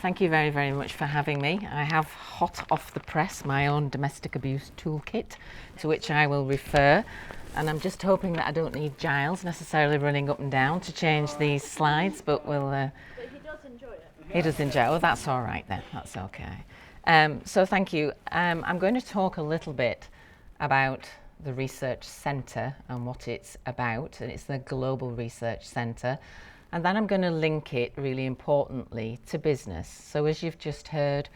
Thank you very, very much for having me. I have hot off the press my own domestic abuse toolkit to which I will refer, and I'm just hoping that I don't need Giles necessarily running up and down to change these slides, but we'll... But he does enjoy it. He does enjoy it. Oh, that's all right then, that's okay. So thank you. I'm going to talk a little bit about the Research Centre and what it's about, and it's the Global Research Centre. And then I'm going to link it, really importantly, to business. So as you've just heard,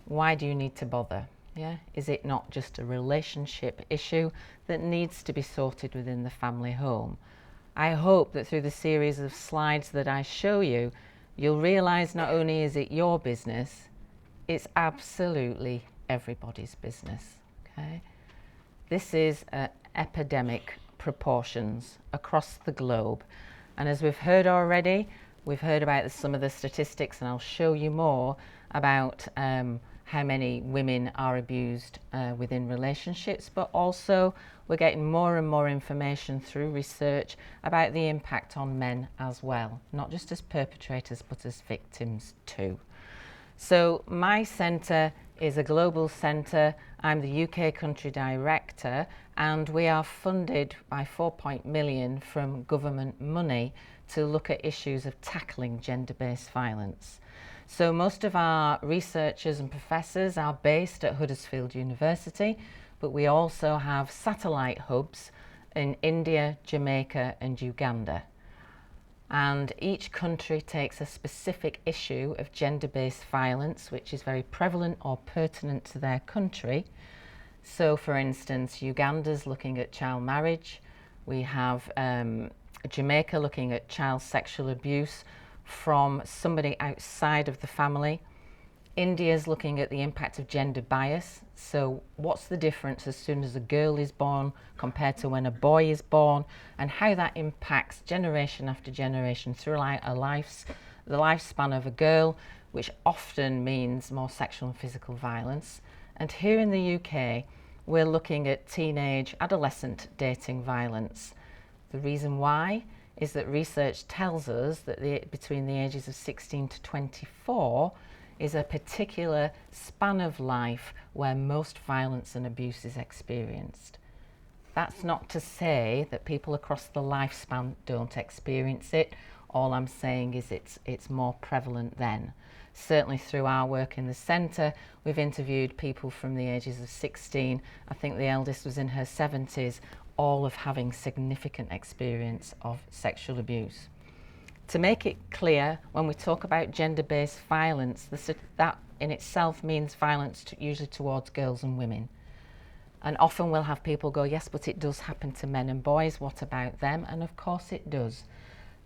why do you need to bother? Yeah? Is it not just a relationship issue that needs to be sorted within the family home? I hope that through the series of slides that I show you, you'll realise not only is it your business, it's absolutely everybody's business. Okay? This is epidemic proportions across the globe. And as we've heard already, we've heard about some of the statistics, and I'll show you more about how many women are abused within relationships, but also we're getting more and more information through research about the impact on men as well, not just as perpetrators, but as victims too. So my centre is a global centre. I'm the UK Country Director, and we are funded by 4 million from government money to look at issues of tackling gender-based violence. So most of our researchers and professors are based at Huddersfield University, but we also have satellite hubs in India, Jamaica and Uganda. And each country takes a specific issue of gender-based violence, which is very prevalent or pertinent to their country. So, for instance, Uganda's looking at child marriage. We have Jamaica looking at child sexual abuse from somebody outside of the family. India's looking at the impact of gender bias. So what's the difference as soon as a girl is born compared to when a boy is born, and how that impacts generation after generation throughout the lifespan of a girl, which often means more sexual and physical violence. And here in the UK, we're looking at teenage adolescent dating violence. The reason why is that research tells us that between the ages of 16 to 24 is a particular span of life where most violence and abuse is experienced. That's not to say that people across the lifespan don't experience it. All I'm saying is it's more prevalent then. Certainly through our work in the centre, we've interviewed people from the ages of 16, I think the eldest was in her 70s, all of having significant experience of sexual abuse. To make it clear, when we talk about gender-based violence, that in itself means violence usually towards girls and women. And often we'll have people go, yes, but it does happen to men and boys, what about them? And of course it does.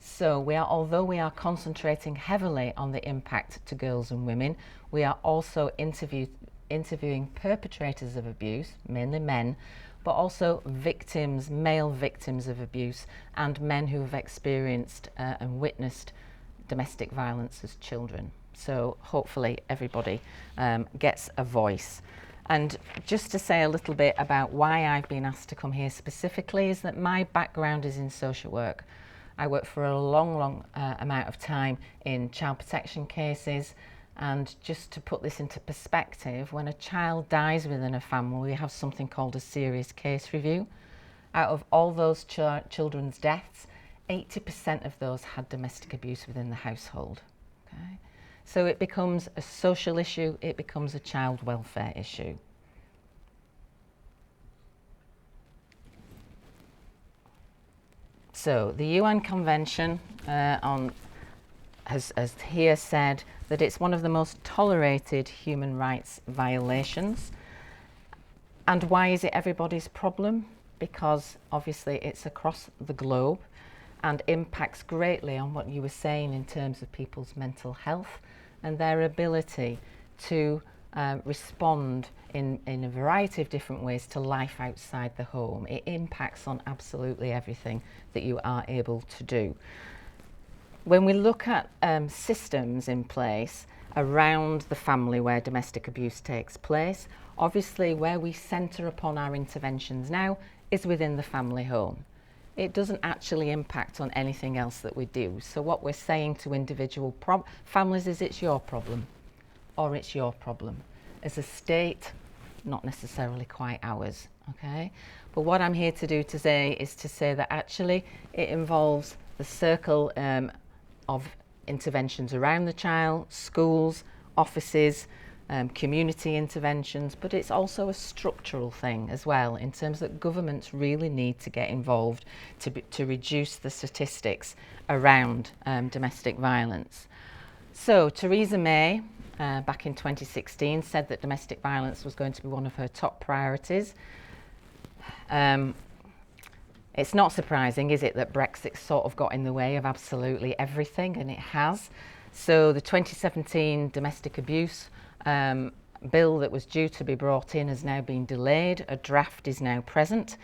So although we are concentrating heavily on the impact to girls and women, we are also interviewing perpetrators of abuse, mainly men, but also victims, male victims of abuse, and men who have experienced and witnessed domestic violence as children. So hopefully everybody gets a voice. And just to say a little bit about why I've been asked to come here specifically is that my background is in social work. I worked for a long amount of time in child protection cases. And just to put this into perspective, when a child dies within a family, we have something called a serious case review. Out of all those children's deaths, 80% of those had domestic abuse within the household. Okay? So it becomes a social issue, it becomes a child welfare issue. So the UN Convention has here said that it's one of the most tolerated human rights violations. And why is it everybody's problem? Because obviously it's across the globe and impacts greatly on what you were saying in terms of people's mental health and their ability to respond in a variety of different ways to life outside the home. It impacts on absolutely everything that you are able to do. When we look at systems in place around the family where domestic abuse takes place, obviously where we centre upon our interventions now is within the family home. It doesn't actually impact on anything else that we do. So what we're saying to individual families is it's your problem. or it's your problem. As a state, not necessarily quite ours, okay? But what I'm here to do today is to say that actually it involves the circle of interventions around the child, schools, offices, community interventions, but it's also a structural thing as well, in terms that governments really need to get involved to reduce the statistics around domestic violence. So Theresa May, back in 2016, said that domestic violence was going to be one of her top priorities. It's not surprising, is it, that Brexit sort of got in the way of absolutely everything, and it has. So the 2017 domestic abuse bill that was due to be brought in has now been delayed. A draft is now present.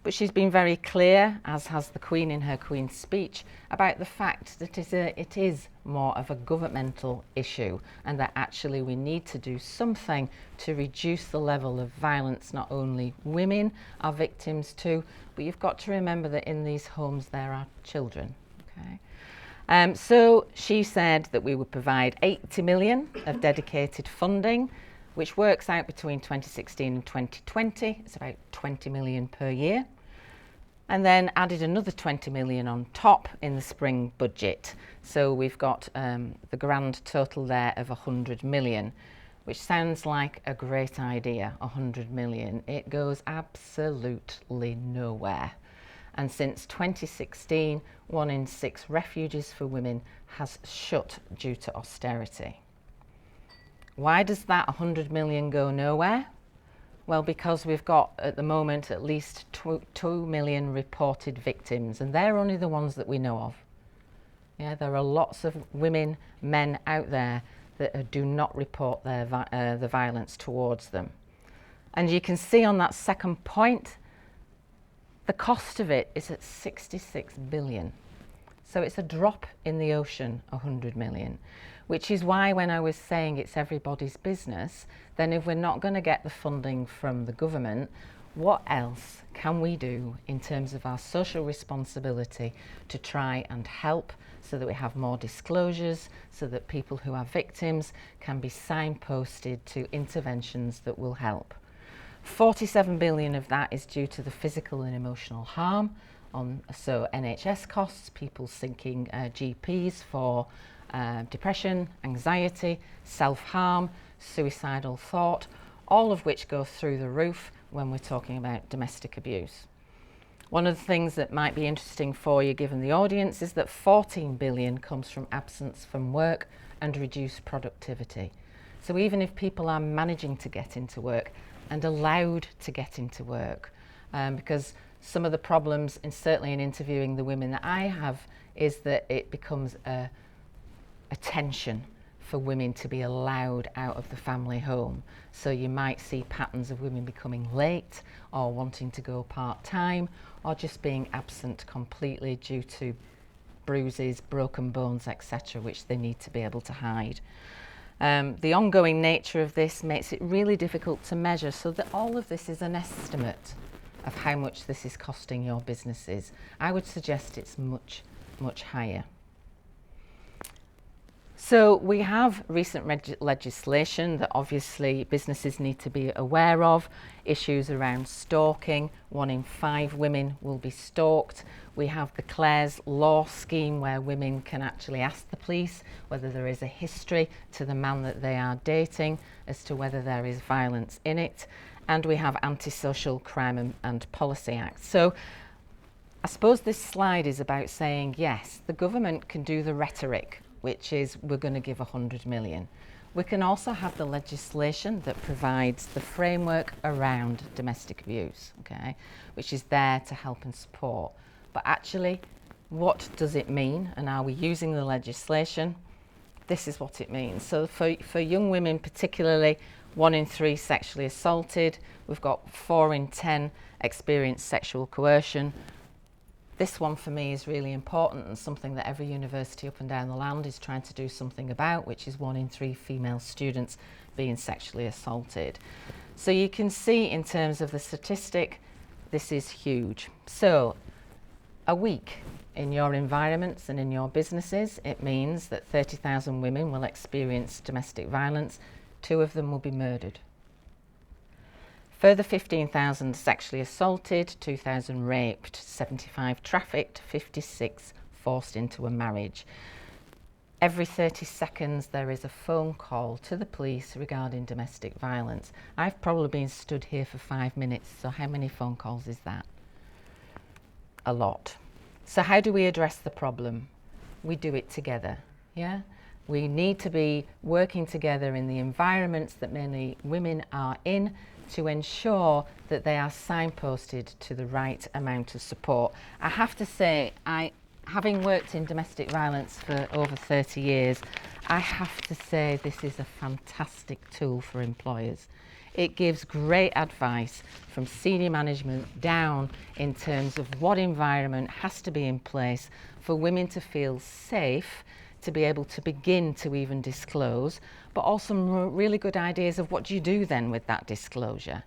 But she's been very clear, as has the Queen in her Queen's speech, about the fact that it is more of a governmental issue, and that actually we need to do something to reduce the level of violence not only women are victims to, but you've got to remember that in these homes there are children. Okay? So she said that we would provide 80 million of dedicated funding, which works out between 2016 and 2020. It's about 20 million per year. And then added another 20 million on top in the spring budget. So we've got the grand total there of 100 million, which sounds like a great idea, 100 million. It goes absolutely nowhere. And since 2016, 1 in 6 refuges for women has shut due to austerity. Why does that 100 million go nowhere? Well, because we've got at the moment at least 2 million reported victims, and they're only the ones that we know of. Yeah, there are lots of women, men out there that do not report the violence towards them. And you can see on that second point, the cost of it is at 66 billion. So it's a drop in the ocean, 100 million. Which is why when I was saying it's everybody's business, then if we're not going to get the funding from the government, what else can we do in terms of our social responsibility to try and help, so that we have more disclosures, so that people who are victims can be signposted to interventions that will help. 47 billion of that is due to the physical and emotional harm, so NHS costs, people seeking GPs for depression, anxiety, self-harm, suicidal thought, all of which go through the roof when we're talking about domestic abuse. One of the things that might be interesting for you, given the audience, is that 14 billion comes from absence from work and reduced productivity. So even if people are managing to get into work and allowed to get into work, because some of the problems, and certainly in interviewing the women that I have, is that it becomes a tension for women to be allowed out of the family home. So you might see patterns of women becoming late, or wanting to go part-time, or just being absent completely due to bruises, broken bones, etc., which they need to be able to hide. The ongoing nature of this makes it really difficult to measure, so that all of this is an estimate of how much this is costing your businesses. I would suggest it's much, much higher. So we have recent legislation that obviously businesses need to be aware of, issues around stalking. 1 in 5 women will be stalked. We have the Clare's Law scheme, where women can actually ask the police whether there is a history to the man that they are dating, as to whether there is violence in it. And we have Anti-Social Crime and Policy Act. So I suppose this slide is about saying, yes, the government can do the rhetoric, which is we're going to give 100 million. We can also have the legislation that provides the framework around domestic abuse, okay, which is there to help and support. But actually, what does it mean, and are we using the legislation? This is what it means. So for young women particularly, 1 in 3 sexually assaulted. We've got 4 in 10 experience sexual coercion. This one for me is really important, and something that every university up and down the land is trying to do something about, which is 1 in 3 female students being sexually assaulted. So you can see in terms of the statistic, this is huge. So a week in your environments and in your businesses, it means that 30,000 women will experience domestic violence 2 of them will be murdered. Further 15,000 sexually assaulted, 2,000 raped, 75 trafficked, 56 forced into a marriage. Every 30 seconds there is a phone call to the police regarding domestic violence. I've probably been stood here for 5 minutes, so how many phone calls is that? A lot. So how do we address the problem? We do it together, yeah? We need to be working together in the environments that many women are in to ensure that they are signposted to the right amount of support. I have to say, having worked in domestic violence for over 30 years, I have to say this is a fantastic tool for employers. It gives great advice from senior management down in terms of what environment has to be in place for women to feel safe, to be able to begin to even disclose, but also some really good ideas of what do you do then with that disclosure.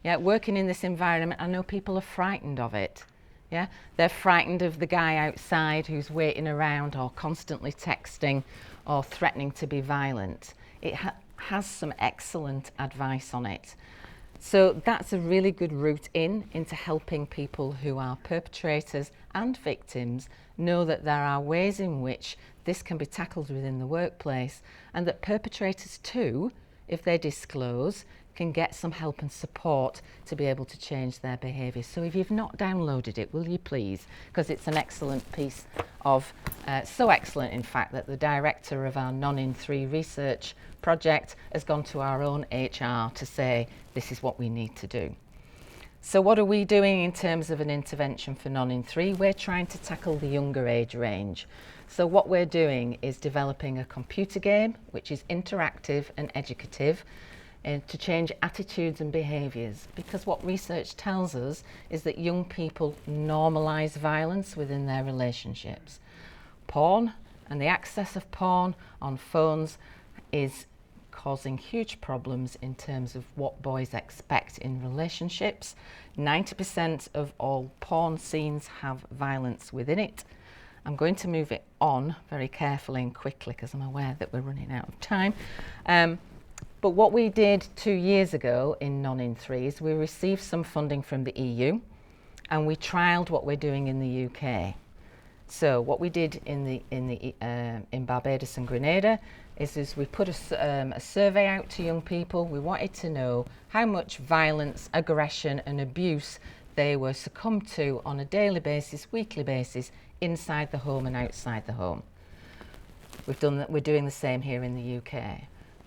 Yeah, working in this environment, I know people are frightened of it. Yeah, they're frightened of the guy outside who's waiting around or constantly texting or threatening to be violent. It has some excellent advice on it. So that's a really good route into helping people who are perpetrators and victims know that there are ways in which this can be tackled within the workplace, and that perpetrators too, if they disclose, can get some help and support to be able to change their behaviour. So if you've not downloaded it, will you please? Because it's an excellent piece of, so excellent in fact that the director of our Non-in3 research project has gone to our own HR to say this is what we need to do. So what are we doing in terms of an intervention for Non-in3? We're trying to tackle the younger age range. So what we're doing is developing a computer game which is interactive and educative, and to change attitudes and behaviours, because what research tells us is that young people normalise violence within their relationships. Porn and the access of porn on phones is causing huge problems in terms of what boys expect in relationships. 90% of all porn scenes have violence within it. I'm going to move it on very carefully and quickly because I'm aware that we're running out of time. But what we did 2 years ago in Non-in3 is we received some funding from the EU and we trialled what we're doing in the UK. So what we did in Barbados and Grenada is we put a survey out to young people. We wanted to know how much violence, aggression and abuse they were succumbed to on a daily basis, weekly basis, inside the home and outside the home. We're doing the same here in the UK.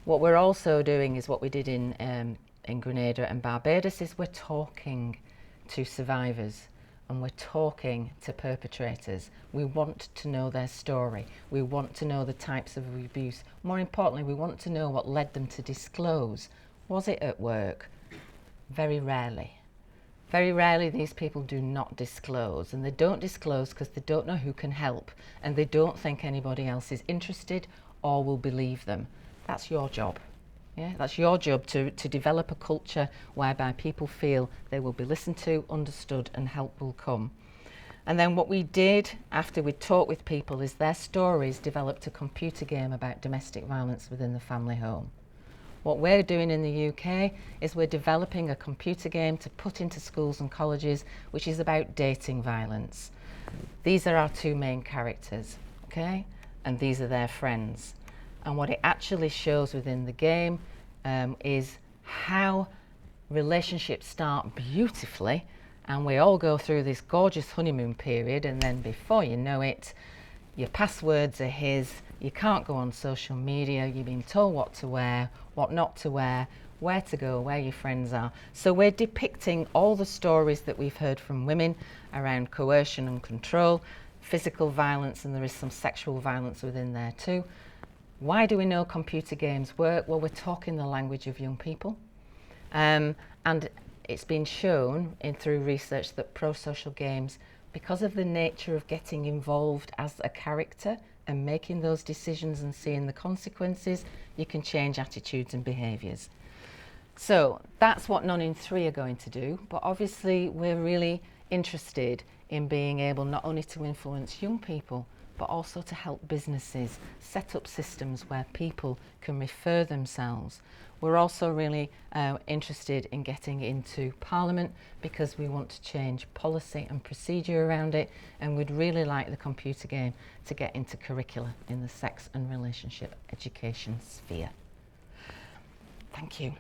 What we're also doing is what we did in Grenada and Barbados is we're talking to survivors and we're talking to perpetrators. We want to know their story. We want to know the types of abuse. More importantly, we want to know what led them to disclose. Was it at work? Very rarely. Very rarely these people do not disclose, and they don't disclose because they don't know who can help and they don't think anybody else is interested or will believe them. That's your job. Yeah, that's your job to develop a culture whereby people feel they will be listened to, understood, and help will come. And then what we did after we talked with people is their stories developed a computer game about domestic violence within the family home. What we're doing in the UK is we're developing a computer game to put into schools and colleges, which is about dating violence. These are our 2 main characters, okay? And these are their friends. And what it actually shows within the game is how relationships start beautifully and we all go through this gorgeous honeymoon period, and then before you know it, your passwords are his, you can't go on social media, you've been told what to wear, what not to wear, where to go, where your friends are. So we're depicting all the stories that we've heard from women around coercion and control, physical violence, and there is some sexual violence within there too. Why do we know computer games work? Well, we're talking the language of young people. And it's been shown through research that pro-social games, because of the nature of getting involved as a character and making those decisions and seeing the consequences, you can change attitudes and behaviours. So that's what Non-in3 are going to do, but obviously we're really interested in being able not only to influence young people, but also to help businesses set up systems where people can refer themselves. We're also really interested in getting into Parliament because we want to change policy and procedure around it, and we'd really like the computer game to get into curricula in the sex and relationship education sphere. Thank you.